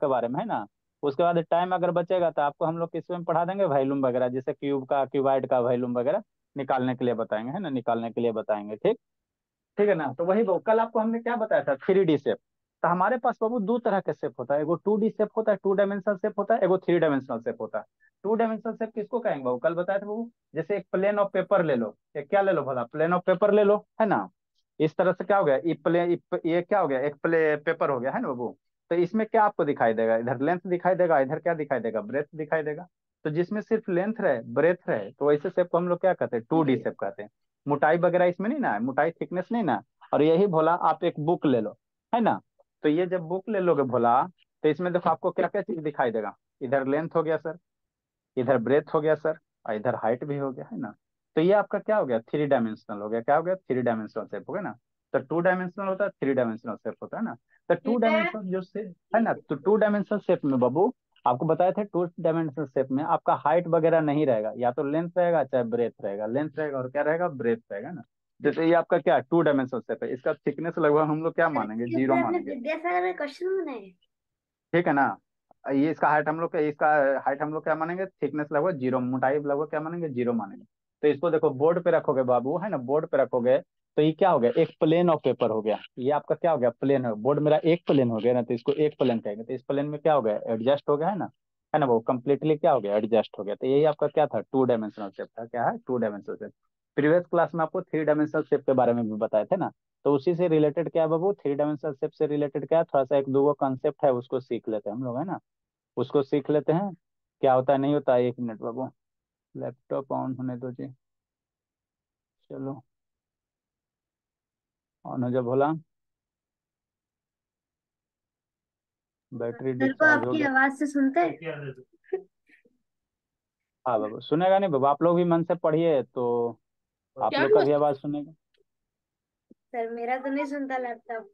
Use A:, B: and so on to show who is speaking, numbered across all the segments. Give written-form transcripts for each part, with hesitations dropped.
A: के बारे में, है ना। उसके बाद टाइम अगर बचेगा तो आपको हम लोग किसमें पढ़ा देंगे, वॉल्यूम वगैरह, जैसे क्यूब का, क्यूबाइड का वॉल्यूम वगैरह निकालने के लिए बताएंगे, है ना, निकालने के लिए बताएंगे। ठीक, ठीक है ना। तो वही वो कल आपको हमने क्या बताया था, 3D शेप। तो हमारे पास बाबू दो तरह के शेप होता है, एगो 2D शेप होता है, 2 डायमेंशनल शेप होता है, एगो 3 डायमेंशनल शेप होता है। 2 डायमेंशनल शेप किसको कहेंगे बाबू, कल बताया था बाबू। जैसे एक प्लेन ऑफ पेपर ले लो, एक क्या ले लो भला, प्लेन ऑफ पेपर ले लो, है ना। इस तरह से क्या हो गया, ये क्या हो गया, एक प्ले पेपर हो गया, है ना बाबू। तो इसमें क्या आपको दिखाई देगा, इधर लेंथ दिखाई देगा, इधर क्या दिखाई देगा, ब्रेथ दिखाई देगा। तो जिसमें सिर्फ लेंथ रहे, ब्रेथ रहे, तो वैसे शेप को हम लोग क्या कहते हैं, 2D शेप कहते हैं। मोटाई वगैरह इसमें नहीं ना है, मोटाई थिकनेस नहीं ना है। और यही भोला आप एक बुक ले लो, है ना। तो ये जब बुक ले लोगे भोला, तो इसमें देखो आपको क्या क्या चीज दिखाई देगा। इधर लेंथ हो गया सर, इधर ब्रेथ हो गया सर, और इधर हाइट भी हो गया, है ना। तो ये आपका क्या हो गया, 3 डायमेंशनल हो गया, क्या हो गया, 3 डायमेंशनल शेप हो गया ना। तो 2 डायमेंशनल होता है, 3 डायमेंशनल शेप होता है ना। तो टू डायमेंशनल जो शेप है ना, तो 2 डायमेंशनल शेप में बाबू आपको बताया था, 2 डायमेंशनल शेप में आपका हाइट वगैरह नहीं रहेगा, या तो लेंथ रहेगा चाहे ब्रेथ रहेगा, लेंथ रहेगा और क्या रहेगा, ब्रेथ रहेगा ना। जैसे ये आपका क्या 2 डायमेंशनल शेप है, इसका थिकनेस लगभग हम लोग क्या
B: सर
A: मानेंगे,
B: इसके
A: जीरो
B: ऊपर आपने
A: मानेंगे।
B: विद्यासागर में क्वेश्चन बनाए।
A: ठीक है ना। ये इसका हाइट हम लोग क्या, इसका हाइट हम लोग क्या मानेंगे, थिकनेस लगभग जीरो, मोटाई लगभग क्या मानेंगे, जीरो मानेंगे। तो इसको देखो बोर्ड पे रखोगे बाबू, है ना, बोर्ड पे रखोगे। तो ये क्या हो गया, एक प्लेन ऑफ पेपर हो गया, ये आपका क्या हो गया, प्लेन है, बोर्ड मेरा एक प्लेन हो गया ना, तो इसको एक प्लेन कहेंगे। तो इस प्लेन में क्या हो गया, एडजस्ट हो गया, है ना वो कम्प्लीटली क्या हो गया, एडजस्ट हो गया। तो यही आपका क्या था, 2 डायमेंशनल शेप था, क्या है, 2 डायमेंशनल शेप। प्रीवियस क्लास में आपको 3 डायमेंशनल शेप के बारे में भी बताए थे ना। तो उसी से रिलेटेड क्या है बाबू, 3 डायमेंशनल शेप से रिलेटेड क्या है, थोड़ा सा एक दो गो कंसेप्ट है, उसको सीख लेते हैं हम लोग, है ना। उसको सीख लेते हैं, क्या होता है नहीं होता है। 1 मिनट बाबू, लैपटॉप ऑन होने दो जी। चलो, ऑन हो जा भोला, बैटरी
B: सर को
A: डिस्चार्ज हो
B: आपकी
A: गया।
B: आवाज से सुनते हैं।
A: हाँ बाबू, सुनेगा नहीं बाबू, आप लोग भी मन से पढ़िए तो आप
B: क्या
A: लोग का भी आवाज सुनेगा।
B: सर मेरा तो नहीं सुनता लैपटॉप।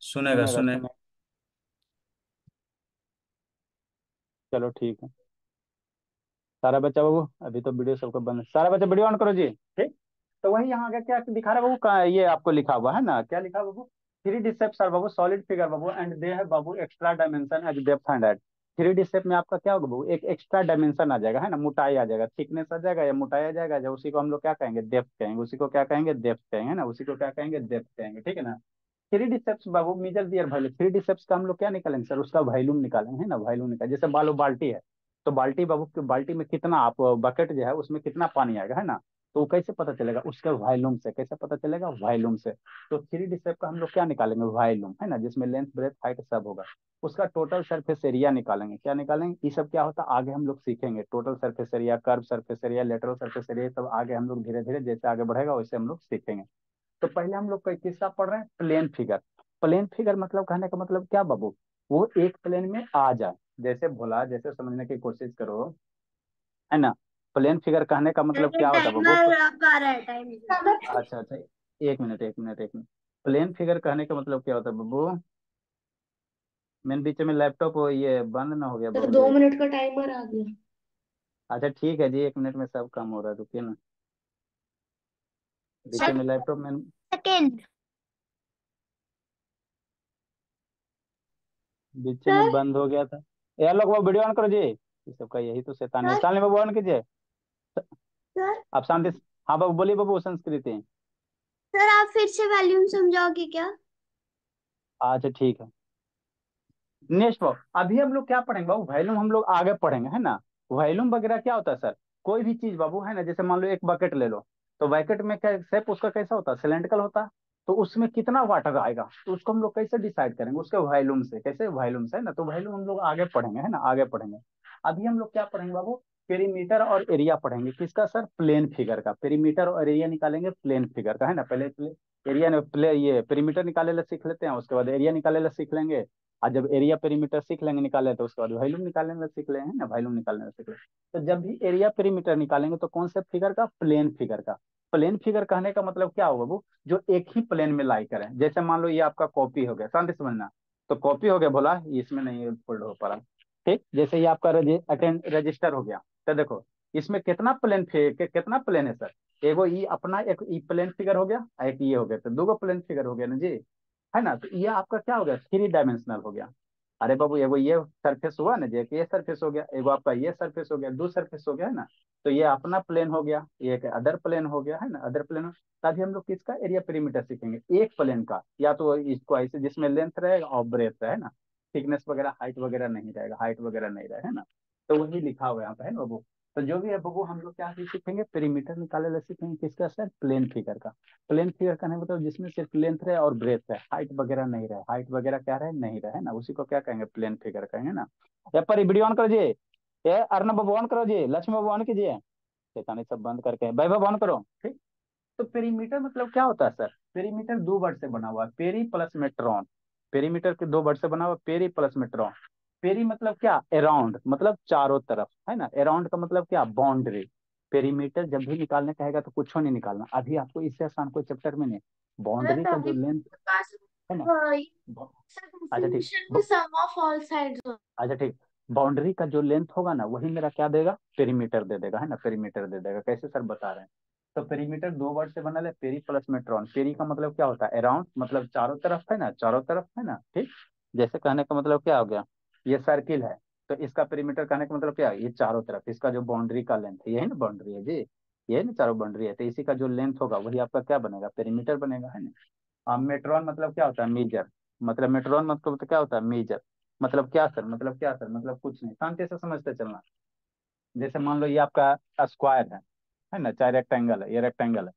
C: सुनेगा
A: सुनेगा
C: सुनेगा।
A: सुनेगा। चलो ठीक है। सारा बच्चा बाबू, अभी तो वीडियो सबका बंद है, सारा बच्चा वीडियो ऑन करो जी। ठीक। तो वही यहाँ आगे क्या दिखा रहा है बाबू, ये आपको लिखा हुआ है ना, क्या लिखा है बाबू, 3D शेप्स आर बाबू सॉलिड फिगर बाबू, एंड दे है बाबू extra dimension as depth and height. 3D shape में आपका क्या होगा बाबू, एक एक्स्ट्रा डायमेंशन आ जाएगा, है ना, मोटाई आ जाएगा, थिकनेस आ जाएगा या मोटाई आ जाएगा, या उसी को हम लोग क्या कहेंगे, डेप्थ कहेंगे, उसी को क्या कहेंगे, डेप्थ कहेंगे ना, उसी को क्या कहेंगे, डेप्थ कहेंगे। ठीक है ना। 3D शेप्स बाबू मेजर दियर वैल्यू, 3D शेप्स का हम लोग क्या निकालेंगे सर, उसका वॉल्यूम निकालेंगे, है ना, वॉल्यूम निकाल, जैसे बालो बाल्टी है। तो बाल्टी बाबू बाल्टी में कितना आप बकेट जो है उसमें कितना पानी आएगा, है ना। तो वो कैसे पता चलेगा, उसके वॉल्यूम से, कैसे पता चलेगा, वॉल्यूम से। तो 3D शेप का हम लोग क्या निकालेंगे, वॉल्यूम, है ना, जिसमें लेंथ ब्रेथ हाइट सब होगा। उसका टोटल सरफेस एरिया निकालेंगे, क्या निकालेंगे, ये सब क्या होता है आगे हम लोग सीखेंगे, total surface area, curve surface area, lateral surface area, सब आगे हम लोग धीरे धीरे जैसे आगे बढ़ेगा वैसे हम लोग सीखेंगे। तो पहले हम लोग किसका पढ़ रहे हैं, प्लेन फिगर। प्लेन फिगर मतलब कहने का मतलब क्या बाबू, वो एक प्लेन में आ जाए। जैसे भोला, जैसे समझने की कोशिश करो, है ना। प्लेन फिगर कहने का
B: सर
A: मतलब
B: ये
A: क्या होता है बाबू।
B: टाइमर आपका आ रहा है टाइमर।
A: अच्छा अच्छा, 1 minute 1 minute 1 minute. Plane figure कहने का मतलब क्या होता है बाबू, मैंने बीच में लैपटॉप ये बंद ना हो गया
B: सर
A: बाबू
B: दो
A: जी।
B: मिनट का टाइमर आ गया।
A: अच्छा ठीक है जी, 1 मिनट में सब काम हो रहा है, रुकिए ना। बीच में लैपटॉप में
B: सेकेंड।
A: बीच में
B: सर
A: बंद हो गया था। यार लोग वो वीडियो ऑन करो जी, ये सबका यही तो शैतानी है,
B: सर
A: शालिनी बाबू ऑन कीजिए।
B: सर
A: आप शांति हाँ बाबू बोलिए बाबू, संस्कृति।
B: सर आप फिर से वॉल्यूम समझाओगे क्या।
A: अच्छा ठीक है। नेक्स्ट अभी हम लोग क्या पढ़ेंगे बाबू, वॉल्यूम हम लोग आगे पढ़ेंगे, है ना। वॉल्यूम वगैरह क्या होता है सर, कोई भी चीज बाबू, है ना, जैसे मान लो एक बकेट ले लो। तो बकेट में क्या शेप उसका कैसा होता है, सिलेंड्रिकल होता है। तो उसमें कितना वाटर आएगा, तो उसको हम लोग कैसे डिसाइड करेंगे, उसके वॉल्यूम से, कैसे वॉल्यूम से, है ना। तो वॉल्यूम हम लोग आगे पढ़ेंगे, है ना, आगे पढ़ेंगे। अभी हम लोग क्या पढ़ेंगे बाबू, पेरीमीटर और एरिया पढ़ेंगे, किसका सर, प्लेन फिगर का। पेरीमीटर और एरिया निकालेंगे प्लेन फिगर का, है ना। पहले एरिया ने प्ले ये पेरीमीटर निकाले ला सीख लेते हैं, उसके बाद एरिया निकाले ला सीख लेंगे। और जब एरिया पेरीमीटर सीख लेंगे निकाले, तो उसके बाद वॉल्यूम निकालने में सीख लेंगे, ना वॉल्यूम निकालने में सीख लेंगे। तो जब भी एरिया पेरीमीटर निकालेंगे तो कौन से फिगर का, प्लेन फिगर का। प्लेन फिगर कहने का मतलब क्या होगा वो, जो एक ही प्लेन में लाई करें। जैसे मान लो ये आपका कॉपी हो गया, शांति समझना। तो कॉपी हो गया बोला, इसमें नहीं फोल्ड हो पा रहा। ठीक, जैसे ये आपका अटेंड रजिस्टर हो गया। तो देखो इसमें कितना प्लेन है सर, एगो ये अपना एक ई प्लेन फिगर हो गया, एक ये हो गया, तो दो प्लेन फिगर हो गया ना जी, है ना। तो ये आपका क्या हो गया, 3 डायमेंशनल हो गया। अरे बाबू एगो ये सरफेस हुआ ना, जे कि ये सरफेस हो गया, एगो आपका ये सरफेस हो गया, दो सरफेस हो गया है ना। तो ये अपना प्लेन हो गया, ये एक अदर प्लेन हो गया है ना, अदर प्लेन। तभी हम लोग किसका एरिया पेरीमीटर सीखेंगे, एक प्लेन का, या तो इसको ऐसे जिसमें लेंथ रहेगा और ब्रेथ है ना, थिकनेस वगैरह हाइट वगैरह नहीं रहेगा, हाइट वगैरह नहीं रहेगा है ना। तो वही लिखा हुआ है यहाँ पे है ना बाबू। तो जो भी है बाबू हम लोग क्या सीखेंगे, पेरीमीटर निकाले ला सीखेंगे, किसका सर, प्लेन फिगर का। प्लेन फिगर का नहीं मतलब जिसमें सिर्फ लेंथ रहे और ब्रेथ है, हाइट वगैरह नहीं रहे, हाइट वगैरह क्या रहे, नहीं रहे ना, उसी को क्या कहेंगे, प्लेन फिगर कहेंगे ना। या पर वीडियो ऑन करो जी, ये अर्नब बाबू ऑन करो जी, लक्ष्मी बाबू ऑन कीजिए, शैतानी सब बंद करके वैभव ऑन करो, ठीक। तो पेरीमीटर मतलब क्या होता है सर, पेरीमीटर दो वर्ड से बना हुआ है, पेरी प्लस मेट्रॉन। पेरीमीटर के दो वर्ड से बना हुआ, पेरी प्लस मेट्रॉन। पेरी मतलब क्या, अराउंड, मतलब चारों तरफ है ना, अराउंड का मतलब क्या, बाउंड्री। पेरीमीटर जब भी निकालने कहेगा तो कुछ नहीं निकालना, अभी आपको इससे आसान कोई चैप्टर में नहीं,
B: सर
A: बाउंड्री का जो
B: तभी
A: लेंथ
B: तो पास
A: है ना। ब-
B: सर
A: अच्छा ठीक,
B: डेफिनेशन में सम ऑफ ऑल साइड्स।
A: अच्छा ठीक, बाउंड्री का जो लेंथ होगा ना वही मेरा क्या देगा, पेरीमीटर दे देगा है ना, पेरीमीटर दे देगा। कैसे सर बता रहे हैं, तो पेरीमीटर दो वर्ड से बना है, पेरी प्लस मेट्रॉन। पेरी का मतलब क्या होता है, अराउंड, मतलब चारों तरफ है ना, चारों तरफ है ना, ठीक। जैसे कहने का मतलब क्या हो गया, ये सर्किल है, तो इसका पेरीमीटर कहने का मतलब क्या है, ये चारों तरफ, इसका जो बाउंड्री का लेंथ है, यही ना बाउंड्री है जी, ये ना चारों बाउंड्री है, तो इसी का जो लेंथ होगा वही आपका क्या बनेगा, पेरीमीटर बनेगा है ना। मेट्रॉन मतलब क्या होता है, मीजर। मतलब मेट्रॉन मतलब तो क्या होता है, मीजर। मतलब क्या सर, मतलब क्या सर, मतलब कुछ नहीं, शांति से समझते चलना। जैसे मान लो ये आपका स्क्वायर है ना, चाहे रेक्टेंगल है, ये रेक्टेंगल है।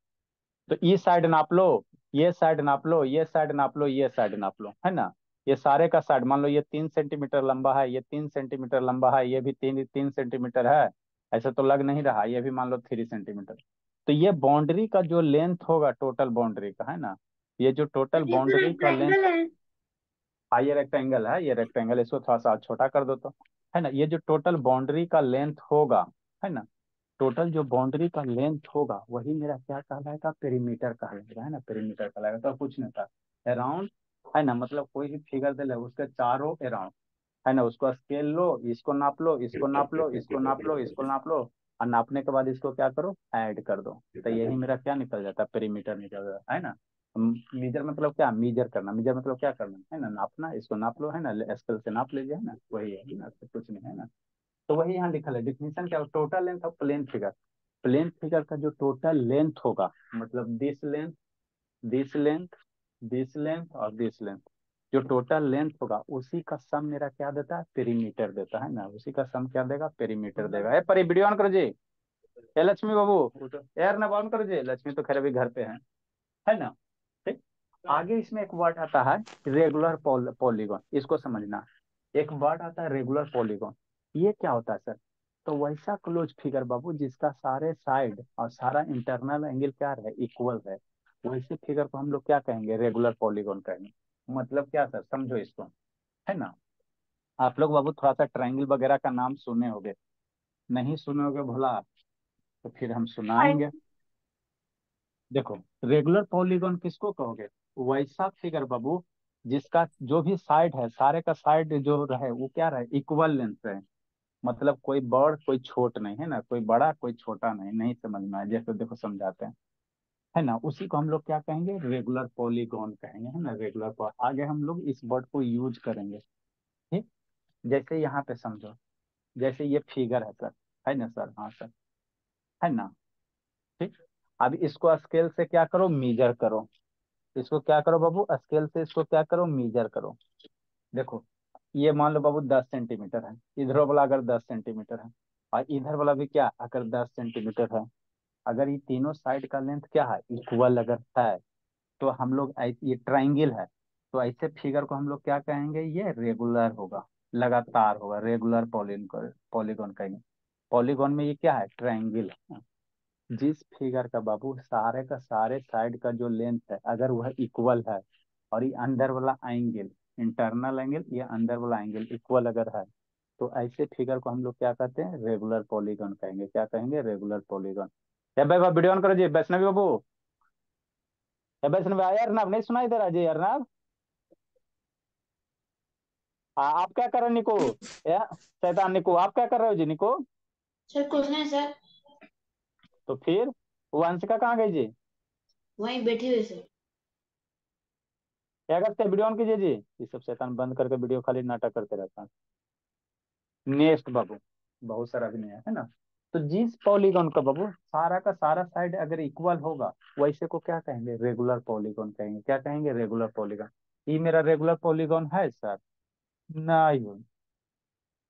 A: तो ये साइड नाप लो, ये साइड नाप लो, ये साइड नाप लो, ये साइड नाप लो है ना। ये सारे का साइड मान लो, ये 3 सेंटीमीटर लंबा है, ये 3 सेंटीमीटर लंबा है, ये भी तीन 3 सेंटीमीटर है। ऐसा तो लग नहीं रहा, ये भी मान लो 3 सेंटीमीटर। तो ये बाउंड्री का जो लेंथ होगा, टोटल बाउंड्री का है ना, ये जो टोटल
B: ये तो
A: बाउंड्री का लेंथ।
B: रेक्टेंगल है।
A: हाँ ये रेक्टेंगल है, ये रेक्टेंगल, इसको थोड़ा सा छोटा कर दो तो, है ना। ये जो टोटल बाउंड्री का लेंथ होगा, है ना, टोटल जो बाउंड्री का लेंथ होगा वही मेरा क्या कहलाएगा, पेरीमीटर कहलाएगा है ना, पेरीमीटर कहलाएगा। तो कुछ नहीं था, अराउंड है ना, मतलब कोई भी फिगर दे ले उसके चारों अराउंड है ना, उसको स्केल लो, इसको नाप लो, इसको नाप लो, इसको नाप लो, इसको नाप लो, और नापने के बाद इसको क्या करो, ऐड कर दो। तो यही मेरा क्या निकल जाता है, पेरीमीटर निकल जाता है ना। मीजर मतलब क्या, मीजर करना, मीजर मतलब क्या करना है ना, नापना, इसको नाप लो है ना, स्केल से नाप लीजिए है ना, वही है ना, तो कुछ नहीं है ना। तो वही यहाँ लिखा है, डिफिनीशन क्या, total length of plane figure. Plane figure का जो टोटल लेंथ होगा, मतलब दिस लेंथ दिस लेंथ और दिस लेंथ, जो टोटल लेंथ होगा उसी का सम मेरा क्या देता है, पेरीमीटर देता है ना, उसी का सम क्या देगा, पेरीमीटर देगा। ए पर वीडियो ऑन करो जी, ए लक्ष्मी बाबू यार ना, ऑन करो जी, लक्ष्मी तो खैर अभी घर पे है ना, ठीक। आगे इसमें एक वर्ड आता है, रेगुलर पॉलीगॉन, इसको समझना। एक वर्ड आता है रेगुलर पॉलीगॉन, ये क्या होता है सर, तो वैसा क्लोज फिगर बाबू जिसका सारे साइड और सारा इंटरनल एंगल क्या है, इक्वल है, वैसे फिगर को हम लोग क्या कहेंगे, रेगुलर पॉलीगॉन कहेंगे। मतलब क्या सर, समझो इसको, है ना। आप लोग बाबू थोड़ा सा ट्रायंगल वगैरह का नाम सुने होगे, नहीं सुने होगे भोला, तो फिर हम सुनाएंगे। देखो, रेगुलर पॉलीगॉन किसको कहोगे, वैसा फिगर बाबू जिसका जो भी साइड है, सारे का साइड जो रहे वो क्या रहे, इक्वल लेंथ रहे। मतलब कोई बड़ कोई छोट नहीं है ना, कोई बड़ा कोई छोटा नहीं, नहीं समझ में आया, जैसे देखो समझाते हैं, है ना, उसी को हम लोग क्या कहेंगे, रेगुलर पॉलीगॉन कहेंगे है ना, रेगुलर। आगे हम लोग इस वर्ड को यूज करेंगे, ठीक। जैसे यहाँ पे समझो, जैसे ये फिगर है सर, है ना सर, हाँ सर, है ना, ठीक। अब इसको स्केल से क्या करो, मीजर करो, इसको क्या करो बाबू, स्केल से इसको क्या करो, मीजर करो। देखो, ये मान लो बाबू 10 सेंटीमीटर है, इधर वाला अगर 10 सेंटीमीटर है, और इधर वाला भी क्या अगर 10 सेंटीमीटर है, अगर ये तीनों साइड का लेंथ क्या है, इक्वल अगर है, तो हम लोग ये ट्राइंगल है, तो ऐसे फिगर को हम लोग क्या कहेंगे, ये रेगुलर होगा, लगातार होगा, रेगुलर पॉलीगॉन पॉलीगॉन कहेंगे। पॉलीगॉन में ये क्या है, ट्राइंगल है। जिस फिगर का बाबू सारे का सारे साइड का जो लेंथ है अगर वह इक्वल है, और ये अंदर वाला एंगल, इंटरनल एंगल, ये अंदर वाला एंगल इक्वल अगर है, तो ऐसे फिगर को हम लोग क्या कहते हैं, रेगुलर पॉलीगॉन कहेंगे। क्या कहेंगे, रेगुलर पॉलीगॉन। या भाई वीडियो ऑन करो जी, वैष्णवी बाबू, या वैष्णवी आया अर्नब, नहीं सुनाई दे रहा जी अर्नब। हाँ आप क्या कर रहे हो निको, या शैतान निको, आप क्या कर रहे हो जी निको।
B: सर कुछ नहीं सर।
A: तो फिर वो अंशिका कहाँ गई जी।
B: वहीं बैठी हुई सर।
A: क्या करते हैं, वीडियो ऑन कीजिए जी। ये सब शैतान बंद करके वीडियो खाली नाटक करते रहता है। नेक्स्ट बाबू, बहुत सारा भी नहीं है ना। तो जिस पॉलीगॉन का बाबू सारा का सारा साइड अगर इक्वल होगा, वैसे को क्या कहेंगे, रेगुलर पॉलीगॉन कहेंगे। क्या कहेंगे, रेगुलर पॉलीगॉन। ये मेरा रेगुलर पॉलीगॉन है सर? नहीं।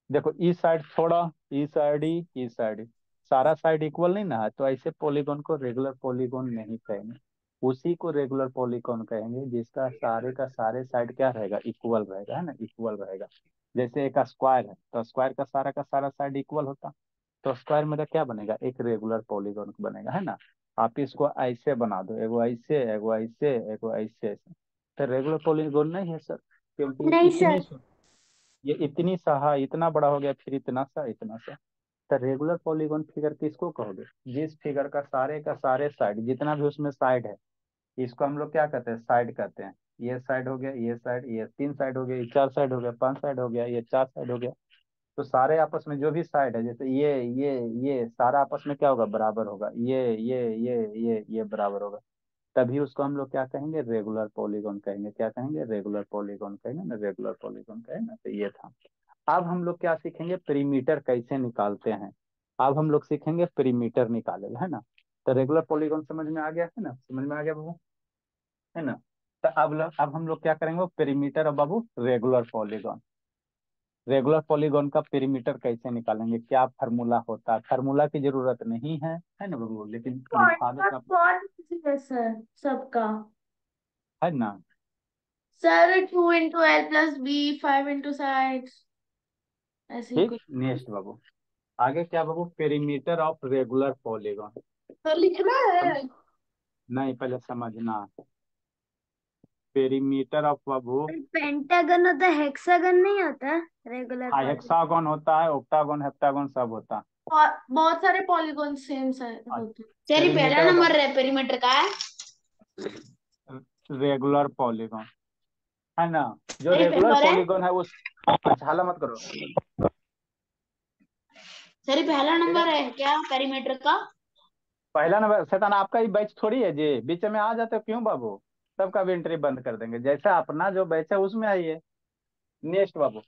A: देखो इस साइड थोड़ा, इस साइड ही, सारा साइड इक्वल नहीं ना है, तो ऐसे पॉलीगॉन को रेगुलर पॉलीगॉन नहीं कहेंगे। उसी को रेगुलर पॉलीगॉन कहेंगे जिसका सारे का सारे साइड क्या रहेगा, इक्वल रहेगा, है ना, इक्वल रहेगा। जैसे एक स्क्वायर है, तो स्क्वायर का सारा साइड इक्वल होता, तो स्क्वायर मेरा क्या बनेगा, एक रेगुलर पॉलीगॉन बनेगा, है ना। आप इसको ऐसे बना दो, एगो ऐसे, एगो ऐसे, एगो ऐसे ऐसे, तो रेगुलर पॉलीगॉन नहीं है सर, क्योंकि
B: नहीं
A: इतनी,
B: सर।
A: ये इतनी सा, हाँ, इतना बड़ा हो गया, फिर इतना सा, इतना सा। तो रेगुलर पॉलीगॉन फिगर किसको कहोगे, जिस फिगर का सारे साइड, जितना भी उसमें साइड है, इसको हम लोग क्या कहते हैं, साइड कहते हैं। ये साइड हो गया, ये साइड, ये तीन साइड हो गया, ये चार साइड हो गया, पांच साइड हो गया, ये चार साइड हो गया। तो सारे आपस में जो भी साइड है, जैसे ये सारा आपस में क्या होगा, बराबर होगा, ये बराबर होगा। तभी उसको हम लोग क्या कहेंगे, रेगुलर पॉलीगॉन कहेंगे। क्या कहेंगे, रेगुलर पॉलीगॉन कहेंगे ना, रेगुलर पॉलीगॉन कहेंगे ना। तो ये था। अब हम लोग क्या सीखेंगे, perimeter कैसे निकालते हैं। अब हम लोग सीखेंगे perimeter निकालेगा, है ना। तो रेगुलर पॉलीगॉन समझ में आ गया, है ना, समझ में आ गया बाबू, है ना। तो अब हम लोग क्या करेंगे, पेरीमीटर और बाबू रेगुलर पॉलीगॉन, रेगुलर पॉलीगॉन का पेरीमीटर कैसे निकालेंगे, क्या फार्मूला होता है, फार्मूला की जरूरत नहीं है ना बाबू, लेकिन लिखावे
B: फॉर्मूला
A: का,
B: बहुत इजी है सर सबका।
A: है ना।
B: सर 2 × L + B, 5 × साइड्स, ऐसे ही
A: ठीक,
B: कुछ।
A: नेक्स्ट बाबू, आगे क्या बाबू, पेरीमीटर ऑफ रेगुलर पॉलीगॉन।
B: तो लिखना है।
A: नहीं, पहले समझना, पेरीमीटर ऑफ बाबू,
B: पेंटागन होता है, हेक्सागन नहीं होता रेगुलर
A: हाँ,
B: पॉलीगॉन।
A: हेक्सागोन होता है, ऑक्टागोन, हेप्टागोन सब होता
B: और बहुत सारे पॉलीगॉन सेम साइज
A: है।
B: होते हैं। तेरी पहला
A: पेरीमीटर ऑफ
B: नंबर
A: बाबू
B: है पेरीमीटर का है।
A: रेगुलर पॉलीगॉन, है ना। जो
B: तेरी
A: रेगुलर
B: नंबर है।
A: पॉलीगॉन है उस, अच्छा हाला मत करो।
B: तेरी पहला
A: ठीक है,
B: नंबर है क्या पेरीमीटर का।
A: पहला नंबर शैतान आपका ही बैच थोड़ी है जी, बीच में आ जाते हो क्यों बाबू, सबका भी एंट्री बंद कर देंगे, जैसा अपना जो बैच है उसमें आइए। Next Babu,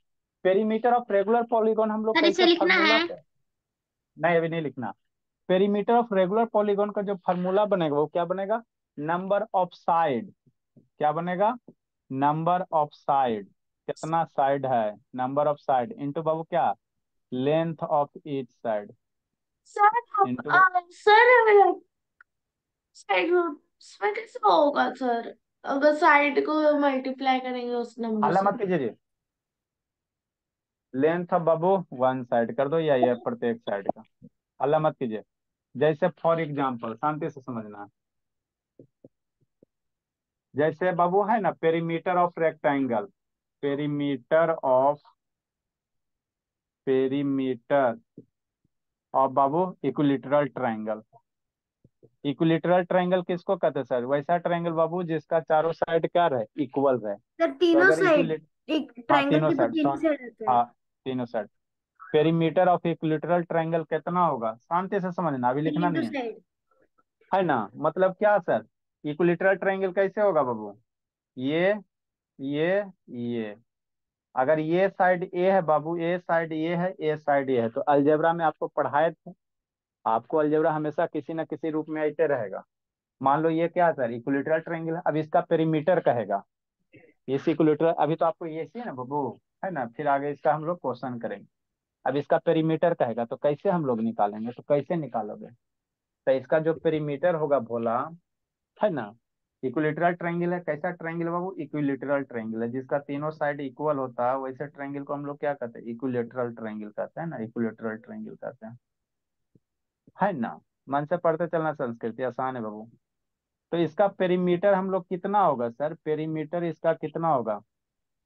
A: perimeter of regular polygon हम लोग
B: सर इसे
A: कैसे
B: लिखना
A: फार्मूला
B: है।
A: पे, नहीं अभी नहीं लिखना। पेरीमीटर ऑफ रेगुलर पॉलीगॉन का जो फार्मूला बनेगा वो क्या बनेगा, नंबर ऑफ साइड, क्या बनेगा, नंबर ऑफ साइड, कितना साइड है, नंबर ऑफ साइड इंटू बाबू क्या, length of each side,
B: sir
A: into,
B: sir side में कैसे होगा सर, अगर साइड को मल्टीप्लाई करेंगे उस नंबर
A: हल्ला
B: से।
A: मत कीजिए जी। लेंथ ऑफ बाबू वन साइड कर दो, या ये प्रत्येक साइड का, हल्ला मत कीजिए। जैसे फॉर एग्जाम्पल शांति से समझना, जैसे बाबू है ना, perimeter of rectangle, perimeter of, perimeter of Babu equilateral triangle. Equilateral triangle किसको कहते हैं सर, वैसा ट्रायंगल बाबू जिसका चारों साइड क्या रहे, इक्वल रहे।
B: सर
A: तो
B: तीनों
A: अगर
B: साइड,
A: इक्विलेट,
B: एक
A: हाँ
B: ट्रायंगल
A: तीनों
B: के तो
A: साइड,
B: तीन साइड रहते हैं।
A: हाँ तीनों side, perimeter of equilateral triangle कितना होगा, शांति से समझना, अभी
B: तीन
A: लिखना
B: इंटू
A: नहीं
B: साइड।
A: है ना। मतलब क्या सर, इक्विलेटरल ट्रायंगल कैसे होगा बाबू, ये ये ये, अगर ये साइड ए है बाबू, ए साइड ये है, ए साइड ये है, तो अलजेब्रा में आपको पढ़ाए थे, आपको अलजेब्रा हमेशा किसी न किसी रूप में आते रहेगा। मान लो ये क्या है सर, इक्विलेटरल ट्रायंगल है, अब इसका पेरीमीटर कहेगा, इस इक्विलेटरल, अभी तो आपको ये सी है ना बाबू, है ना, फिर आगे इसका हम लोग क्वेश्चन करेंगे। अब इसका पेरीमीटर कहेगा तो कैसे हम लोग निकालेंगे, तो कैसे निकालोगे, तो इसका जो पेरीमीटर होगा भोला, है ना, इक्विलेटरल ट्रायंगल है, कैसा ट्रायंगल है बाबू, इक्विलेटरल ट्रायंगल है, जिसका तीनों साइड इक्वल होता है, वैसे ट्रायंगल को हम लोग क्या कहते हैं, इक्विलेटरल ट्रायंगल कहते हैं ना, इक्विलेटरल ट्रायंगल कहते हैं, है ना। मन से पढ़ते चलना, संस्कृति आसान है बाबू। तो इसका पेरीमीटर हम लोग कितना होगा सर, पेरीमीटर इसका कितना होगा,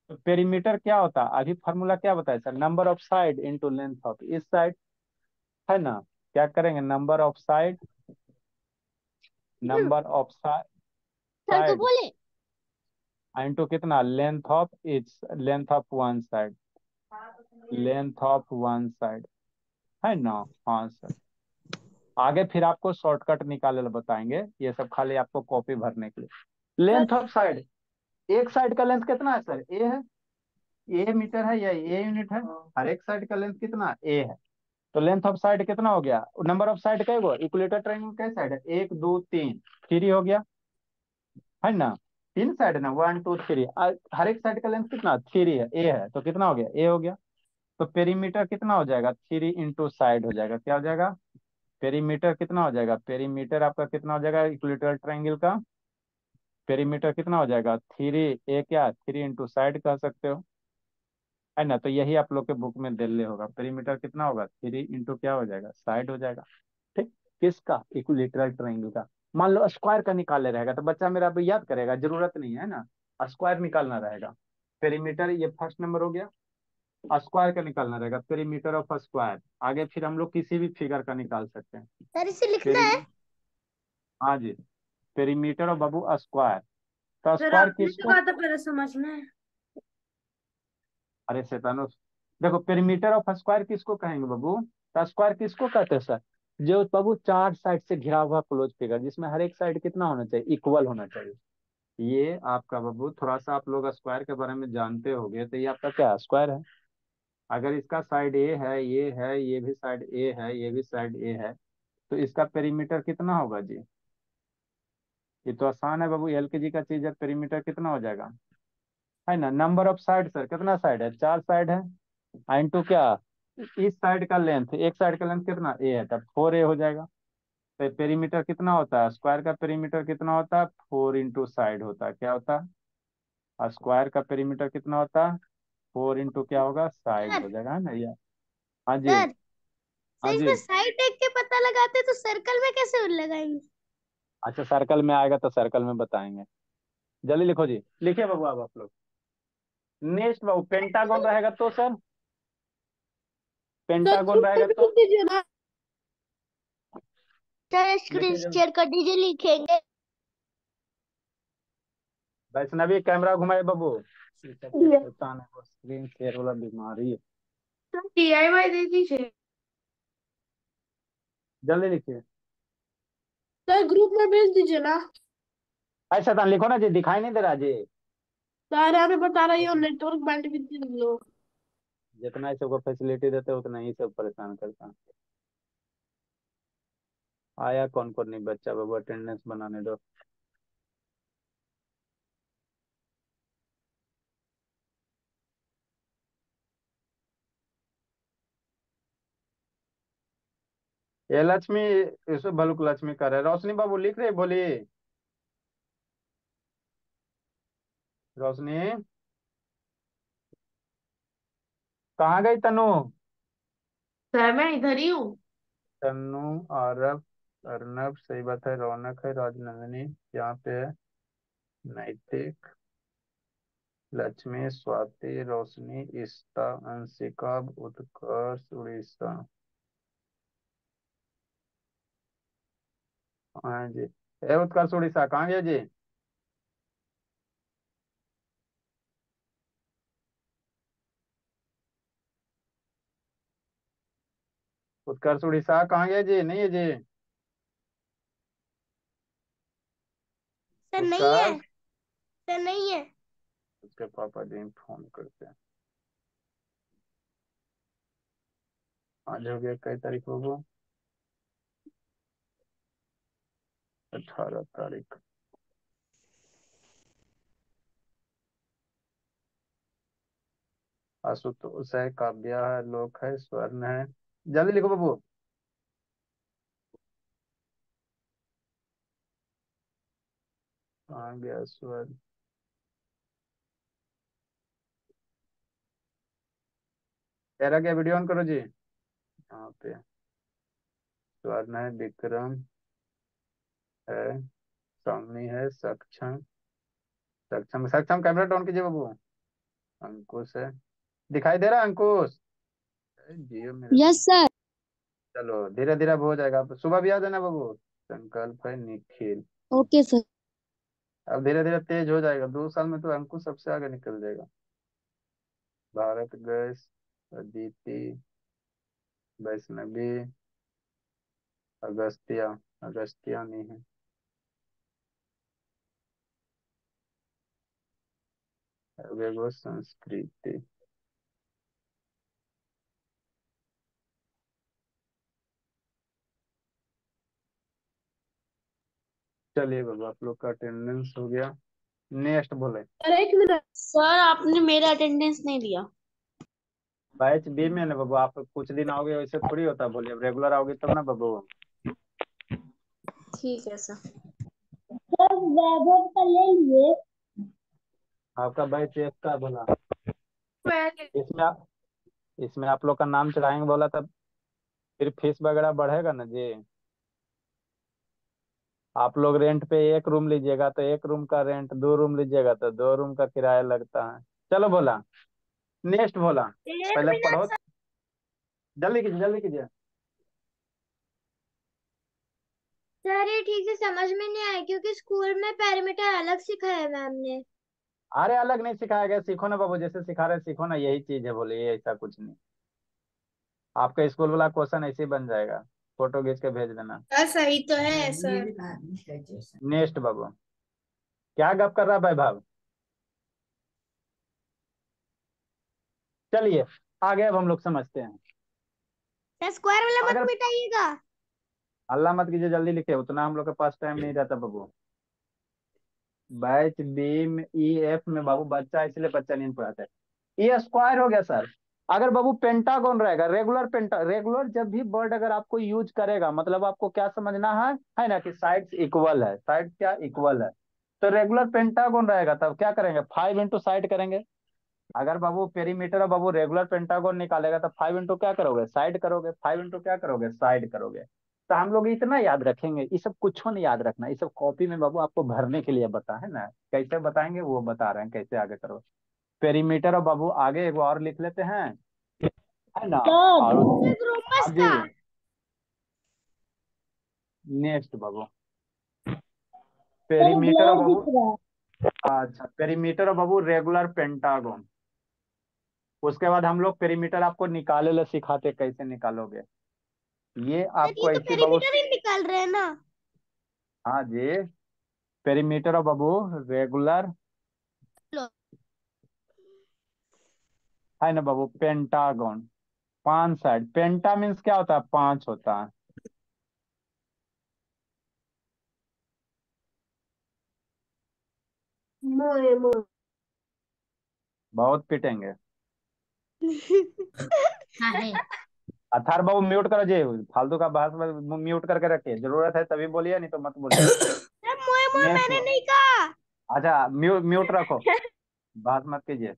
A: तो पेरीमीटर क्या होता है, अभी फॉर्मूला क्या बताया sir, number of side into length of इस साइड, है ना। क्या करेंगे, number of side, number of
B: sir को
A: साइड
B: बोले।
A: इंटू कितना, length of each, length of one side, length of one side, है ना। हाँ सर, आगे फिर आपको शॉर्टकट निकाले बताएंगे, ये सब खाली आपको कॉपी भरने के लिए, लेंथ ऑफ साइड, एक साइड का लेंथ कितना है सर, ए है, ए मीटर है या ए यूनिट है, हर एक साइड का लेंथ कितना ए है। तो लेंथ ऑफ साइड कितना हो गया, नंबर ऑफ साइड कै गो, इक्विलेटर ट्रायंगल कै साइड है, एक दो तीन, थ्री हो गया, है ना, तीन साइड है ना, वन टू थ्री, हर एक साइड का लेंथ कितना थ्री है, ए है, तो कितना हो गया, ए हो गया। तो पेरीमीटर कितना हो जाएगा, थ्री इंटू साइड हो जाएगा, क्या हो जाएगा, पेरीमीटर कितना हो जाएगा, पेरीमीटर आपका कितना हो जाएगा इक्विलेटरल ट्रायंगल का, पेरीमीटर कितना हो जाएगा थ्री, ए क्या थ्री इंटू साइड कह सकते हो, है ना। तो यही आप लोग के बुक में दिल्ली होगा, पेरीमीटर कितना होगा, थ्री इंटू क्या हो जाएगा, साइड हो जाएगा। ठीक, किसका, इक्विलेटरल ट्रायंगल का। मान लो स्क्वायर का निकाले रहेगा तो बच्चा मेरा अभी याद करेगा, जरूरत नहीं है ना, स्क्वायर निकालना रहेगा। पेरीमीटर ये फर्स्ट नंबर हो गया, स्क्वायर का निकालना रहेगा, पेरीमीटर ऑफ स्क्वायर। आगे फिर हम लोग किसी भी फिगर का निकाल सकते हैं।
B: सर इसे लिखना है।
A: पेरी, हाँ जी, पेरीमीटर ऑफ बाबू स्क्वायर। तो
B: सर
A: स्क्वायर
B: आपने तो
A: किसको,
B: कहा था पहले समझना है।
A: अरे शैतानो, देखो पेरीमीटर ऑफ स्क्वायर किसको कहेंगे बाबू, तो स्क्वायर किसको कहते हैं सर, जो बाबू चार साइड से घिरा हुआ क्लोज फिगर, जिसमें हर एक साइड कितना होना चाहिए, इक्वल होना चाहिए। ये आपका बाबू थोड़ा सा आप लोग स्क्वायर के बारे में जानते होंगे, तो ये आपका क्या स्क्वायर है। अगर इसका साइड ए है, ये है, ये भी साइड ए है, ये भी साइड ए है, तो इसका पेरीमीटर कितना होगा जी। ये तो आसान है बाबू, एलकेजी का चीज है, पेरीमीटर कितना हो जाएगा, है ना। नंबर ऑफ साइड सर कितना साइड है, चार साइड है, इंटू क्या, इस साइड का लेंथ, एक साइड का लेंथ कितना ए है, तब फोर ए हो जाएगा। तो पेरीमीटर कितना होता है, स्क्वायर का पेरीमीटर कितना होता है, फोर इंटू साइड होता है, क्या होता है, स्क्वायर का पेरीमीटर कितना होता है, फोर इंटू क्या होगा, साइड
B: सर
A: हो जाएगा, है ना ये। हाँ जी,
B: सर
A: हाँ
B: सर
A: जी।
B: इसमें साइड देख के पता लगाते तो सर्कल में कैसे लगाएंगे।
A: अच्छा सर्कल में आएगा तो सर्कल में बताएंगे, जल्दी लिखो जी, लिखिए बाबू आप लोग। नेक्स्ट बाबू पेंटागन रहेगा तो सर,
B: सर
A: पेंटागन
B: ग्रुप में
A: रहेगा
B: भी
A: तो,
B: लिख दीजिए ना। सर स्क्रीन
A: लिखिए जल्दी।
B: शेयर कर दीजिए, लिखेंगे।
A: वैष्णवी कैमरा घुमाए बाबू, ये सबसे
B: सर
A: शैतान है वो स्क्रीन शेयर वाला बीमारी है।
B: DIY दे दीजिए।
A: जल्दी लिखिए।
B: सर ग्रुप में भेज दीजिए ना।
A: ऐसा शैतान लिखो ना जी, दिखाई नहीं दे रहा जी।
B: सर हमें बता रही हो नेटवर्क बैंड भी लो।
A: जितना ही सबको फैसिलिटी देते हैं उतना ही सब परेशान करता है। आया कौन कौन नहीं बच्चा बाबू, अटेंडेंस बनाने दो। ये लक्ष्मी, इसको भलुक लक्ष्मी कर रहे, रोशनी बाबू लिख रहे बोली, रोशनी कहाँ गई तनु,
B: सर मैं इधर ही हूँ।
A: तनु, आरव, अर्नब, सही बात है, रौनक है, राजनंदिनी यहाँ पे है, नैतिक, लक्ष्मी, स्वाति, रोशनी, इश्ता, अंशिका, उत्कर्ष, उड़ीसा। हाँ जी, ए उत्कर्ष उड़ीसा कहाँ गया जी, उत्कर्ष उड़ीसा कहाँ गया जी, नहीं है जी,
B: सर नहीं है।
A: उत्कर्ष।
B: सर नहीं है।
A: उसके पापा जी फोन करते हैं। आज हो गया कई तारीख को वो, 18 तारीख। आशुतोष है, काव्या है, लोक है, स्वर्ण है, जल्दी लिखो बाबू। आ गया स्वर्ण, तेरा क्या, वीडियो ऑन करो जी, यहाँ पे स्वर्ण है, विक्रम है, सौमी है, सक्षम, सक्षम सक्षम कैमरा ऑन कीजिए बाबू, अंकुश है, दिखाई दे रहा है अंकुश, जियो मेरे को।
B: Yes sir.
A: चलो धीरे धीरे अब हो जाएगा, अब सुबह भी आ जाना बाबू। संकल्प है, निखिल,
B: ओके सर।
A: अब धीरे धीरे तेज हो जाएगा, 2 साल में तो अंकुश सबसे आगे निकल जाएगा। भारत गैस, अदिति, वैष्णवी, अगस्त्या, अगस्त्या नहीं है, वेगो संस्कृति। चलिए बाबू, आप लोग का अटेंडेंस हो गया। नेक्स्ट बोले।
B: सर एक मिनट सर, आपने मेरा अटेंडेंस नहीं दिया।
A: बैच बी में ना बाबू, आप कुछ दिन आओगे वैसे थोड़ी होता, बोलिए अब रेगुलर आओगे तब ना बाबू।
B: ठीक है सर। सर वैभव का ले लिए।
A: आपका बैच एक का बोला।
B: मैं
A: इसमें आप लोग का नाम चढ़ाएंगे बोला, तब फिर फीस वगैरह बढ़ेगा ना जी। आप लोग रेंट पे एक रूम लीजिएगा तो एक रूम का रेंट, दो रूम लीजिएगा तो दो रूम का किराया लगता है। चलो बोला, नेक्स्ट बोला।
B: एक
A: पहले
B: मिनट
A: पढ़ो,
B: सर।
A: जल्दी कीजिए जल्दी कीजिए।
B: सर ये ठीक से समझ में नहीं आया क्योंकि स्कूल में पैरामीटर अलग सिखाया मैम ने।
A: अरे अलग नहीं सिखाया गया, सीखो ना बाबू, जैसे सिखा रहे सीखो ना, यही चीज है, बोले ये ऐसा कुछ नहीं। आपका स्कूल वाला क्वेश्चन ऐसे ही बन जाएगा, फोटो खींच के भेज देना।
B: सर सही तो है सर।
A: नेक्स्ट बाबू, क्या गप कर रहा है वैभव। चलिए आगे अब हम लोग समझते हैं।
B: सर स्क्वायर वाला मत
A: अगर
B: मिटाइएगा।
A: अल्लाह मत कीजिए, जल्दी लिखे, उतना हम लोग के पास टाइम नहीं रहता बाबू। बैच बी में ई एफ में बाबू बच्चा, इसलिए बच्चा नहीं पढ़ाते। ये स्क्वायर हो गया सर। अगर बाबू पेंटागन रहेगा, रेगुलर रेगुलर जब भी वर्ड अगर आपको यूज करेगा, मतलब आपको क्या समझना है ना, कि साइड्स इक्वल है, साइड क्या इक्वल है। तो रेगुलर पेंटागन रहेगा तब क्या करेंगे, 5 इंटू साइड करेंगे। अगर बाबू पेरीमीटर और बाबू रेगुलर पेंटागन निकालेगा तो 5 इंटू क्या करोगे, साइड करोगे, 5 इंटू क्या करोगे, साइड करोगे। तो हम लोग इतना याद रखेंगे, ये सब कुछ नहीं याद रखना, ये सब कॉपी में बाबू आपको भरने के लिए बता है ना, कैसे बताएंगे वो बता रहे हैं, कैसे आगे करो। पेरीमीटर और बाबू आगे एक और लिख लेते हैं, है ना। और हाँ जी, नेक्स्ट बाबू, पेरीमीटर और बाबू। अच्छा, पेरीमीटर और बाबू रेगुलर पेंटागन। उसके बाद हम लोग पेरीमीटर आपको निकाले ले सिखाते, कैसे निकालोगे। ये
B: सर ये
A: आपको
B: तो
A: ऐसे बाबू।
B: पेरीमीटर ही निकाल रहे हैं ना।
A: हाँ जी, पेरीमीटर और बाबू रेगुलर,
B: लो।
A: है ना बाबू, पेंटागन। 5 साइड, पेंटा मीन्स क्या होता है, 5 होता है।
B: मोए मोए।
A: बहुत पिटेंगे।
B: हाँ है।
A: अथार बाबू म्यूट करो जी, फालतू का बहस म्यूट करके रखिए, जरूरत है तभी बोलिए, नहीं तो मत बोलिए।
B: सर मोए मोए
A: नेक्स्ट,
B: मैंने नहीं कहा।
A: अच्छा म्यूट रखो, बात मत कीजिए।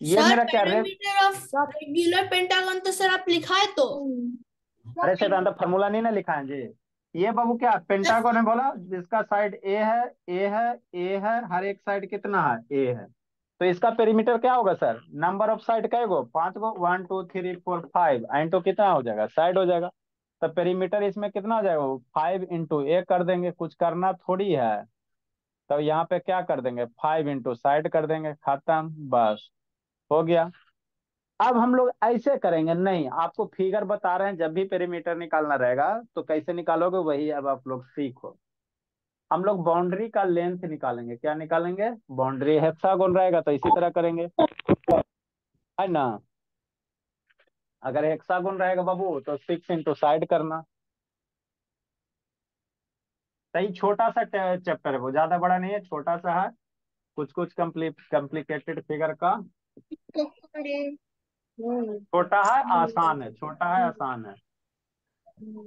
A: ये
B: सर
A: मेरा क्या
B: पैरामीटर ऑफ रेगुलर पेंटागन तो सर आप लिखा है तो।
A: अरे शैतान, तो फॉर्मूला नहीं ना लिखा है जी। ये बाबू क्या पेंटागन है बोला, जिसका साइड ए है, ए है, ए है, हर एक साइड कितना है, ए है। तो इसका पेरीमीटर क्या होगा सर, नंबर ऑफ साइड क्या गो, 5 गो, 1 2 3 4 5, एंड तो कितना हो जाएगा, साइड हो जाएगा। तो पेरीमीटर इसमें कितना हो जाएगा, 5 इंटू 1 कर देंगे, कुछ करना थोड़ी है। तो यहाँ पे क्या कर देंगे, 5 इंटू साइड कर देंगे, खत्म, बस हो गया। अब हम लोग ऐसे करेंगे नहीं, आपको फिगर बता रहे हैं, जब भी पेरीमीटर निकालना रहेगा तो कैसे निकालोगे, वही अब आप लोग सीखो। हम लोग बाउंड्री का लेंथ निकालेंगे, क्या निकालेंगे, बाउंड्री हेक्सागोन रहेगा तो इसी तरह करेंगे, है ना। अगर हेक्सागोन रहेगा बाबू तो 6 इंटू साइड करना। सही, छोटा सा चैप्टर है वो, ज्यादा बड़ा नहीं है, छोटा सा है। कुछ कुछ कॉम्प्लिकेटेड फिगर का, छोटा है आसान है, छोटा है आसान है।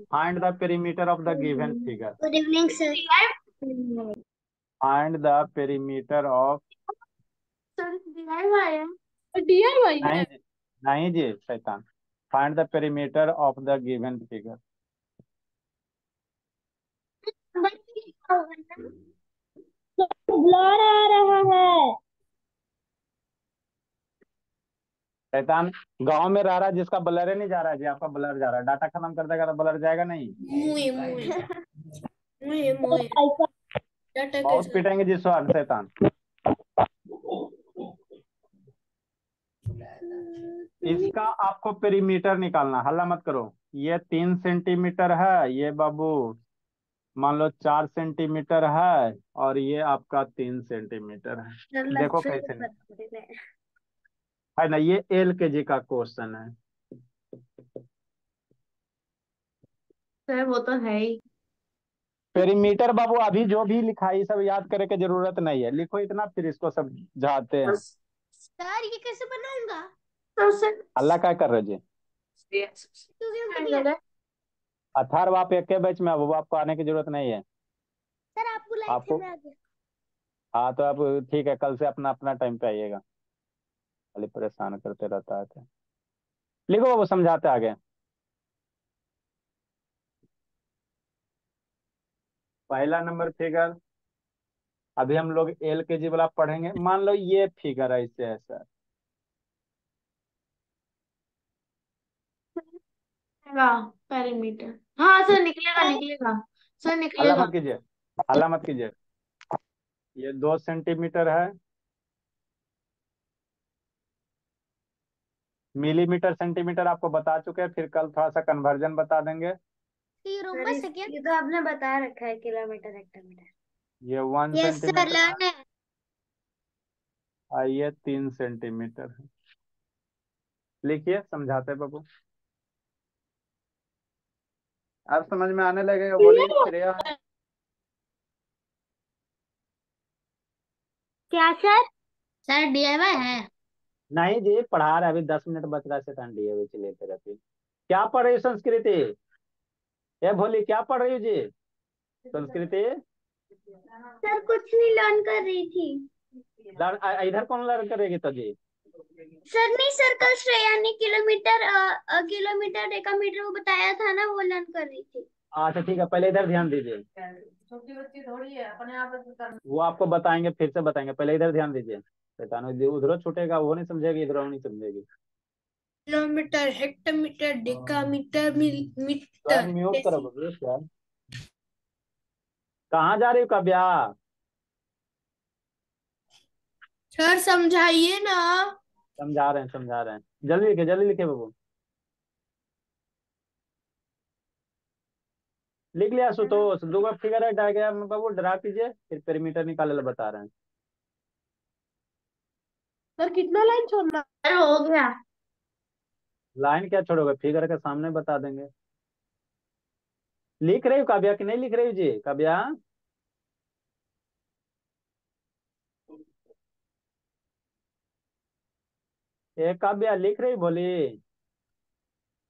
A: Find the perimeter of the given figure.
B: Good evening sir.
A: Find the perimeter of,
B: sir DIY है। DIY
A: नहीं
B: है।
A: जी, नहीं जी शैतान, find the perimeter of the given figure.
B: Blur आ रहा है।
A: शैतान, गांव में रह रहा है जिसका ब्लर नहीं जा रहा है जी, आपका ब्लर जा रहा है, डाटा खत्म कर देगा तो ब्लर जाएगा नहीं।
B: मुए मुए मुए मुए। डाटा
A: बहुत
B: कैसे।
A: पिटेंगे जिस वक्त शैतान। इसका आपको पेरीमीटर निकालना, हल्ला मत करो। ये 3 सेंटीमीटर है ये बाबू, मान लो 4 सेंटीमीटर है और ये आपका 3 सेंटीमीटर है। देखो
B: लक्ष्य
A: कैसे नहीं,
B: बराबर है।
A: है ना, ये LKG का क्वेश्चन है।
B: सर वो तो है ही।
A: पेरीमीटर बाबू अभी जो भी लिखा है ये सब याद करे की जरूरत नहीं है, लिखो इतना फिर इसको सब जाते
B: तो
A: हैं।
B: सर ये कैसे बनाऊंगा? तो सर
A: अल्लाह क्या कर रहे जी।
B: क्योंकि हमको नहीं आता।
A: 18 आप एक के बैच में, अब आपको आने की जरूरत नहीं है
B: सर आप बुलाए थे
A: आपको।
B: मैं आ गया।
A: हाँ तो अब ठीक है, कल से अपना अपना टाइम पे आइएगा, खाली परेशान करते रहता है तो। लिखो बाबू, समझाते आगे। पहला नंबर फिगर, अभी हम लोग LKG वाला पढ़ेंगे। मान लो ये फिगर ऐसे है सर।
B: निकलेगा पेरीमीटर। हाँ सर निकलेगा निकलेगा। सर
A: हल्ला
B: निकलेगा।
A: मत कीजिए, हल्ला मत कीजिए। ये 2 सेंटीमीटर है। मिलीमीटर सेंटीमीटर आपको बता चुके हैं, फिर कल थोड़ा सा कन्वर्जन बता देंगे।
B: ये रोमबा सेकंड ये तो आपने बता रखा है किलोमीटर हेक्टोमीटर।
A: ये वन
B: यस सर
A: सेंटीमीटर है
B: लर्न है।
A: और ये 3 सेंटीमीटर है। लिखिए, समझाते हैं बाबू। अब समझ में आने लगेगा, बोलिए श्रेया।
B: क्या सर? सर डीआईवाई है।
A: नहीं जी, पढ़ा रहे, अभी 10 मिनट बच रहा है, सेकंड डीए लेते रहती। क्या पढ़ रही हो संस्कृति? ये भोली क्या पढ़ रही हो जी संस्कृति?
B: सर कुछ नहीं लर्न कर रही थी।
A: इधर कौन लर्न करेगी तो जी?
B: सर नहीं सर कल श्रेया ने किलोमीटर किलोमीटर डेकामीटर वो बताया था ना वो लर्न कर रही थी।
A: अच्छा ठीक है, पहले इधर ध्यान दीजिए।
B: छोटी बच्ची थोड़ी है अपने आप
A: वो आपको बताएंगे, फिर से बताएंगे, पहले इधर ध्यान दीजिए। शैतान उधर छूटेगा, वो नहीं समझेगी, इधर वो नहीं समझेगी।
B: किलोमीटर हेक्टोमीटर डेकामीटर
A: तो यार
B: मिलीमीटर
A: म्यूट करो
B: डेसी।
A: बबलू यार। कहाँ जा रही हो काव्या?
B: सर समझाइए ना।
A: समझा रहे हैं, समझा रहे हैं। जल्दी लिखे, जल्दी लिखे बाबू। लिख लिया सुतोष? दो फिगर है डायग्राम में बाबू, ड्रा कीजिए, फिर पेरीमीटर निकाले ला बता रहे हैं।
B: सर कितना लाइन छोड़ना है? हो गया।
A: लाइन क्या छोड़ोगे, फिगर के सामने बता देंगे। लिख रही हो काव्या कि नहीं लिख रही हो जी काव्या? ए काव्या लिख रही बोली?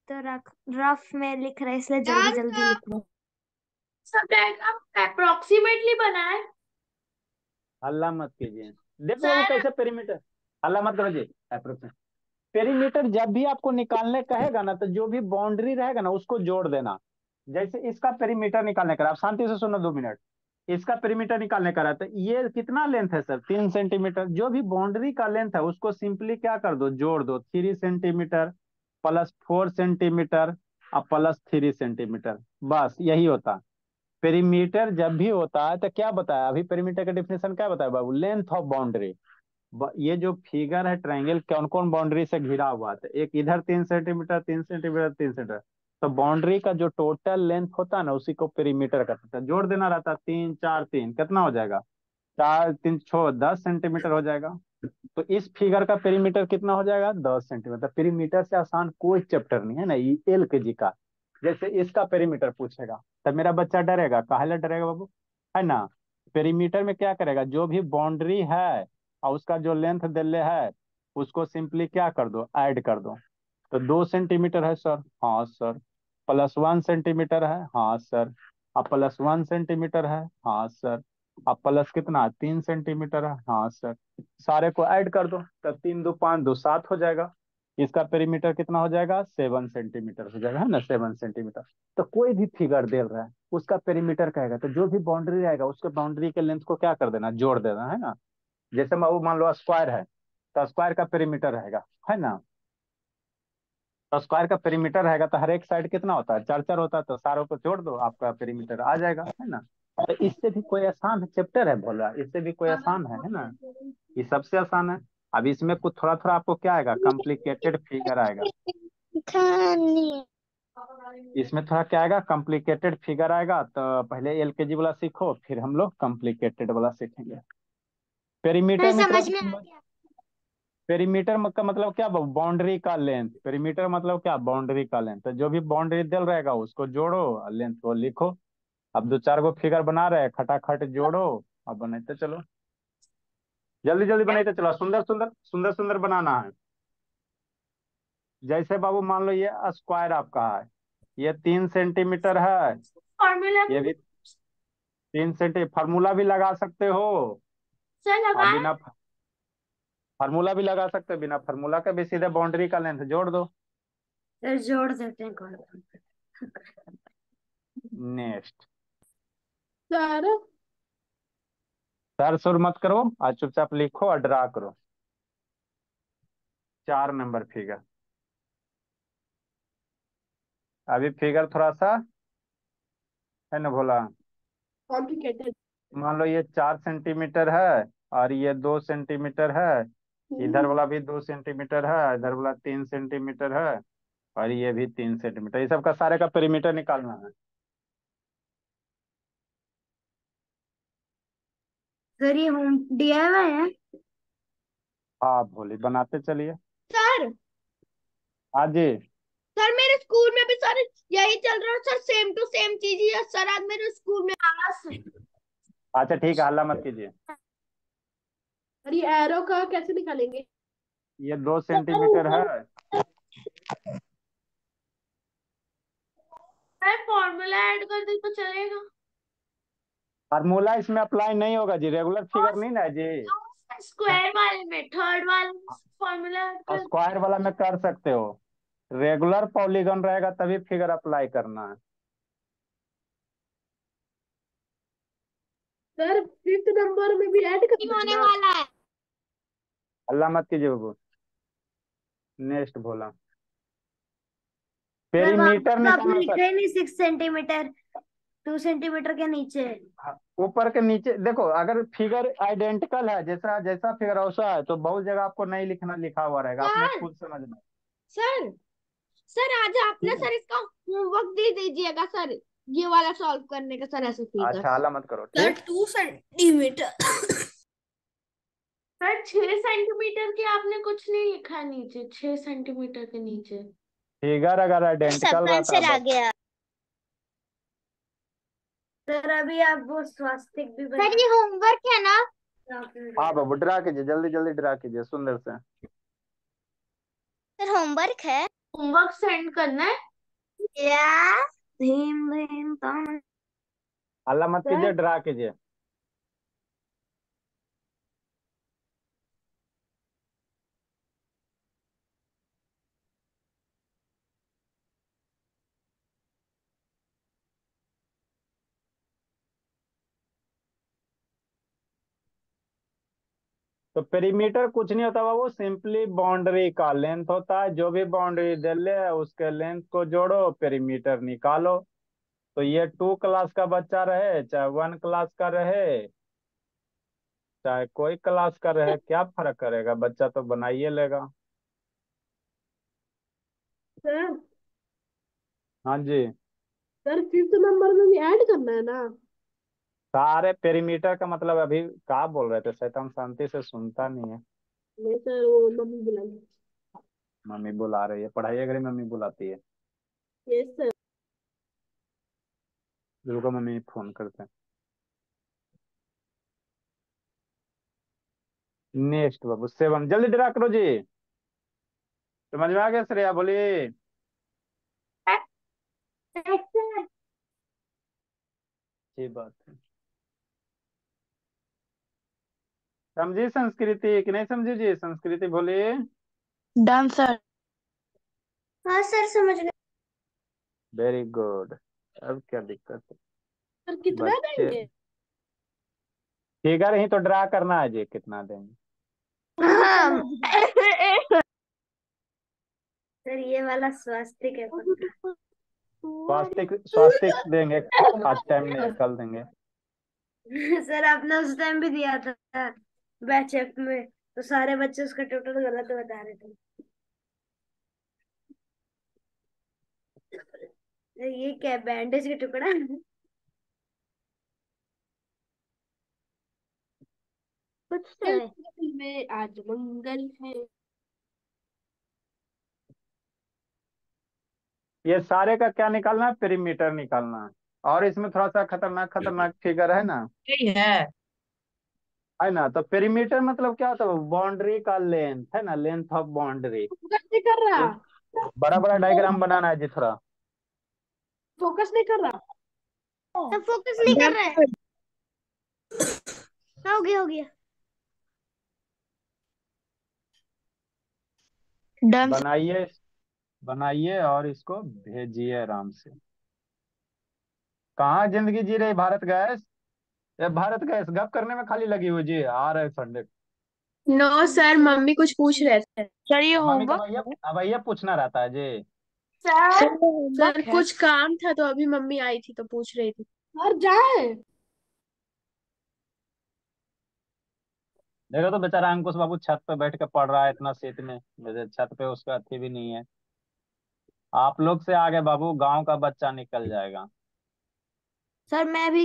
B: तो रफ में लिख रहे इसलिए जल्दी जल्दी लिख लो। सब डायग्राम अप्रोक्सीमेटली बना है।
A: हल्ला मत कीजिए। देखो बाबू
B: सर
A: कैसे पेरीमीटर। हल्ला मत करो जी। अप्रोक्सीमेट पेरीमीटर जब भी आपको निकालने कहेगा ना, तो जो भी बाउंड्री रहेगा ना उसको जोड़ देना। जैसे इसका पेरीमीटर निकालने का, आप शांति से सुनो 2 मिनट। इसका पेरीमीटर निकालने का रहता है, ये कितना लेंथ है सर? 3 सेंटीमीटर। जो भी बाउंड्री का लेंथ है उसको सिंपली क्या कर दो, जोड़ दो। 3 सेंटीमीटर प्लस 4 सेंटीमीटर और प्लस 3 सेंटीमीटर, बस यही होता है। पेरीमीटर जब भी होता है तो क्या बताया अभी, पेरीमीटर का डिफिनेशन क्या बताया बाबू? Length of boundary. ये जो फिगर है ट्रायंगल, कौन कौन बाउंड्री से घिरा हुआ था? एक इधर 3 सेंटीमीटर, 3 सेंटीमीटर, 3 सेंटीमीटर। तो बाउंड्री का जो टोटल लेंथ होता है ना उसी को पेरीमीटर कहते हैं। जोड़ देना रहता है, 3 4 3 कितना हो जाएगा? 4 3 6 10 सेंटीमीटर हो जाएगा। तो इस फिगर का पेरीमीटर कितना हो जाएगा? 10 सेंटीमीटर। पेरीमीटर से आसान कोई चैप्टर नहीं है ना ये LKG का। जैसे इसका पेरीमीटर पूछेगा तब मेरा बच्चा डरेगा, काहे डरेगा बाबू, है ना? पेरीमीटर में क्या करेगा, जो भी बाउंड्री है और उसका जो लेंथ दिले है उसको सिंपली क्या कर दो, ऐड कर दो। तो 2 सेंटीमीटर है सर, हाँ सर। +1 सेंटीमीटर है, हाँ सर। अब +1 सेंटीमीटर है, हाँ सर। अब प्लस कितना, 3 सेंटीमीटर है, हाँ सर। सारे को ऐड कर दो, तो 3 2 5 2 7 हो जाएगा। इसका पेरीमीटर कितना हो जाएगा? 7 सेंटीमीटर हो जाएगा, है ना, 7 सेंटीमीटर। तो कोई भी फिगर दे रहा है उसका पेरीमीटर कहेगा, तो जो भी बाउंड्री रहेगा उसके बाउंड्री के लेंथ को क्या कर देना, जोड़ देना, है ना। जैसे वो मान लो स्क्वायर है, तो स्क्वायर का पेरीमीटर रहेगा, है ना। तो स्क्वायर का पेरीमीटर रहेगा तो हर एक साइड कितना होता है, 4 4 होता है, तो सारों को जोड़ दो, आपका पेरीमीटर आ जाएगा, है ना। तो इससे भी कोई आसान चैप्टर है बोला, इससे भी कोई आसान है ना। ये सबसे आसान है। अब इसमें कुछ थोड़ा थोड़ा आपको क्या आएगा, कॉम्प्लिकेटेड फिगर आएगा। इसमें थोड़ा क्या आएगा, कॉम्प्लिकेटेड फिगर आएगा, तो पहले एलकेजी वाला सीखो, फिर हम लोग कॉम्प्लिकेटेड वाला सीखेंगे। पेरीमीटर
B: नहीं
A: मतलब,
B: समझ में आ गया।
A: पेरीमीटर का मतलब क्या, बाउंड्री का लेंथ। पेरीमीटर मतलब क्या, बाउंड्री का लेंथ। तो जो भी बाउंड्री दिल रहेगा उसको जोड़ो और लेंथ को लिखो। अब दो चार गो फिगर बना रहे हैं, खटाखट जोड़ो अब बनाते चलो, जल्दी जल्दी बनाते चलो, सुंदर सुंदर सुंदर सुंदर बनाना है। जैसे बाबू मान लो ये स्क्वायर आपका है, ये 3 सेंटीमीटर है,
B: फॉर्मूला
A: ये भी 3 सेंटी, फार्मूला भी लगा सकते हो।
B: सर
A: आप
B: लगाए।
A: बिना फार्मूला भी लगा सकते हो, बिना फार्मूला के भी सीधे बाउंड्री का लेंथ जोड़ दो।
B: सर जोड़ देते हैं कौन।
A: नेक्स्ट।
B: सर
A: सर सुर मत करो, आज चुपचाप लिखो और ड्रा करो। 4 नंबर फिगर। अभी फिगर थोड़ा सा है ना भोला।
B: कॉम्प्लिकेटेड।
A: मान लो ये 4 सेंटीमीटर है और ये 2 सेंटीमीटर है, इधर वाला भी 2 सेंटीमीटर है, इधर वाला 3 सेंटीमीटर है, और ये भी 3 सेंटीमीटर। ये सब का सारे का पेरीमीटर निकालना है।
B: सर ये होम डीआईवाई है।
A: हाँ भोली, बनाते चलिए।
B: सर
A: हाँ जी।
B: सर मेरे स्कूल में भी सर यही चल रहा है सर, सेम टू सेम चीज ही है सर, आज मेरे स्कूल में आया सर।
A: अच्छा ठीक है, हल्ला मत कीजिए।
B: और ये एरो का कैसे निकालेंगे?
A: ये 2 सेंटीमीटर है।
B: सर फॉर्मूला ऐड कर दे तो चलेगा?
A: फार्मूला इसमें अप्लाई नहीं होगा जी, रेगुलर फिगर नहीं ना है जी।
B: स्क्वायर वाले में थर्ड वाले में फॉर्मूला ऐड
A: और
B: कर।
A: स्क्वायर वाला में कर सकते हो, रेगुलर पॉलीगन रहेगा तभी फिगर अप्लाई करना है।
B: सर फिफ्थ नंबर में भी ऐड कर होने देना वाला है।
A: हल्ला मत कीजिए बाबू। नेक्स्ट भोला,
B: सर वहां
A: पेरीमीटर
B: तो आपने
A: निकालना सर।
B: लिखा ही नहीं 6 सेंटीमीटर, 2 सेंटीमीटर के नीचे।
A: हाँ, ऊपर के नीचे देखो, अगर फिगर आइडेंटिकल है, जैसा जैसा फिगर वैसा है, तो बहुत जगह आपको नहीं लिखना, लिखा हुआ रहेगा, अपने
B: सर
A: खुद समझना।
B: सर सर आज आप ना
A: ठीक है।
B: सर इसका होमवर्क दे दीजिएगा सर, ये वाला सॉल्व करने का सर, ऐसे फिगर।
A: अच्छा हल्ला मत करो,
B: सर
A: ठीक।
B: 2 सेंटीमीटर। सर 6 सेंटीमीटर के आपने कुछ नहीं लिखा नीचे, 6 सेंटीमीटर के नीचे।
A: फिगर अगर आइडेंटिकल
B: सबका
A: रहता है
B: आंसर आ
A: बस।
B: गया। सर अभी आप वो स्वास्तिक भी बता। सर ये होमवर्क है ना?
A: हाँ बाबू, ड्रा कीजिए, जल्दी जल्दी ड्रा कीजिए सुंदर से।
B: सर होमवर्क है, होमवर्क सेंड करना है। या धीम धीम तम।
A: हल्ला मत कीजिए,
B: सर
A: ड्रा कीजिए। तो पेरीमीटर कुछ नहीं होता बाबू, सिंपली बाउंड्री का लेंथ होता है, जो भी बाउंड्री दे ले उसके लेंथ को जोड़ो, पेरीमीटर निकालो। तो ये 2 क्लास का बच्चा रहे, चाहे 1 क्लास का रहे, चाहे कोई क्लास का रहे, क्या फर्क करेगा, बच्चा तो बना ही लेगा।
B: सर
A: हाँ जी।
B: सर फिफ्थ नंबर में भी ऐड करना है ना?
A: सारे पेरीमीटर का मतलब अभी क्या बोल रहे थे, शैतान शांति से सुनता नहीं है।
B: नहीं सर वो मम्मी बुलाई।
A: मम्मी बुला रही है, पढ़ाई अगर मम्मी बुलाती है।
B: Yes sir.
A: रुको मम्मी फोन करते हैं। नेक्स्ट बाबू 7, जल्दी ड्रा करो जी। समझ में आ गया श्रेया, बोलिए। अच्छी बात है। समझी संस्कृति कि नहीं समझी जी, संस्कृति बोलिए।
B: Done sir. हाँ सर समझ गए।
A: Very good. अब क्या दिक्कत है
B: सर कितना
A: बच्चे,
B: देंगे?
A: फिगर ही तो ड्रा करना है जी, कितना देंगे।
B: हाँ। सर ये वाला स्वास्तिक है पक्का।
A: स्वास्तिक स्वास्तिक देंगे, आज टाइम नहीं, कल देंगे।
B: सर आपने उस टाइम भी दिया था बैचअप में, तो सारे बच्चे उसका टोटल गलत बता रहे थे। ये क्या बैंडेज का टुकड़ा? कुछ तो है।
C: में आज मंगल है।
A: ये सारे का क्या निकालना है, पेरीमीटर निकालना है। और इसमें थोड़ा सा खतरनाक खतरनाक फिगर है ना,
C: यही है।
A: है ना। तो पेरीमीटर मतलब क्या होता है, बाउंड्री का लेंथ है ना, लेंथ ऑफ बाउंड्री।
C: फोकस नहीं कर रहा।
A: एक बड़ा बड़ा डायग्राम बनाना है जी थोड़ा।
C: फोकस नहीं कर रहा।
B: सब फोकस नहीं कर रहा है। हाँ, हो गया हो गया। डन।
A: बनाइए, बनाइए और इसको भेजिए आराम से। कहाँ जिंदगी जी रही भारत गैस, ये भारत गैस गप करने में खाली लगी हुई जी, आ रहे संडे।
C: नो सर, मम्मी कुछ पूछ रहे थे। सर ये
A: मम्मी का
C: होमवर्क
A: भैया,
C: है।
A: अब भैया पूछना रहता है जी।
C: सर ये होमवर्क है। कुछ काम था तो अभी मम्मी आई थी तो पूछ रही थी। सर जाए।
A: देखो तो बेचारा अंकुश बाबू छत पे बैठ के पढ़ रहा है इतना शीत में, वैसे छत पे उसका अथी भी नहीं है। आप लोग से आगे बाबू गांव का बच्चा निकल जाएगा।
B: सर मैं भी